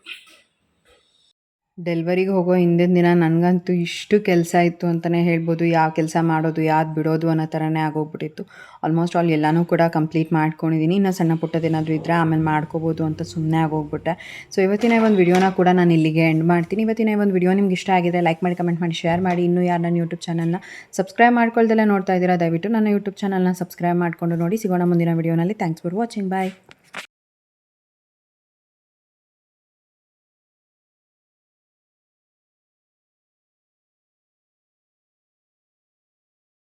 ಡೆಲ್ವರಿಗೆ ಹೋಗೋ ಹಿಂದಿನ ದಿನ ನನಗಂತೂ ಇಷ್ಟು ಕೆಲಸ ಇತ್ತು ಅಂತಲೇ ಹೇಳ್ಬೋದು. ಯಾವ ಕೆಲಸ ಮಾಡೋದು ಯಾವ್ದು ಬಿಡೋದು ಅನ್ನೋ ಥರನೇ ಆಗೋಗ್ಬಿಟ್ಟಿತ್ತು. ಆಲ್ಮೋಸ್ಟ್ ಎಲ್ಲನೂ ಕೂಡ ಕಂಪ್ಲೀಟ್ ಮಾಡ್ಕೊಂಡಿದ್ದೀನಿ. ಇನ್ನು ಸಣ್ಣ ಪುಟ್ಟದೇನಾದರೂ ಇದ್ದರೆ ಆಮೇಲೆ ಮಾಡ್ಕೋಬೋದು ಅಂತ ಸುಮ್ಮನೆ ಆಗೋಗ್ಬಿಟ್ಟೆ. ಸೊ ಇವತ್ತಿನ ಒಂದು ವಿಡಿಯೋನ ಕೂಡ ನಾನು ಇಲ್ಲಿಗೆ ಎಂಡ್ ಮಾಡ್ತೀನಿ. ಇವತ್ತಿನ ಒಂದು ವಿಡಿಯೋ ನಿಮ್ಗೆ ಇಷ್ಟ ಆಗಿದೆ ಲೈಕ್ ಮಾಡಿ, ಕಮೆಂಟ್ ಮಾಡಿ, ಶೇರ್ ಮಾಡಿ. ಇನ್ನೂ ಯಾರು ನನ್ನ ಯೂಟ್ಯೂಬ್ ಚಾನಲ್ನ ಸಬ್ಸ್ಕ್ರೈಬ್ ಮಾಡ್ಕೊಳ್ದೆಲ್ಲ ನೋಡ್ತಾ ಇದ್ದೀರಾ, ದಯವಿಟ್ಟು ನನ್ನ ಯೂಟ್ಯೂಬ್ ಚಾನಲ್ನ ಸಬ್ಸ್ಕ್ರೈಬ್ ಮಾಡಿಕೊಂಡು ನೋಡಿ. ಸಿಗೋಣ ಮುಂದಿನ ವಿಡಿಯೋನಲ್ಲಿ. Thanks for watching. ಬಾಯ್.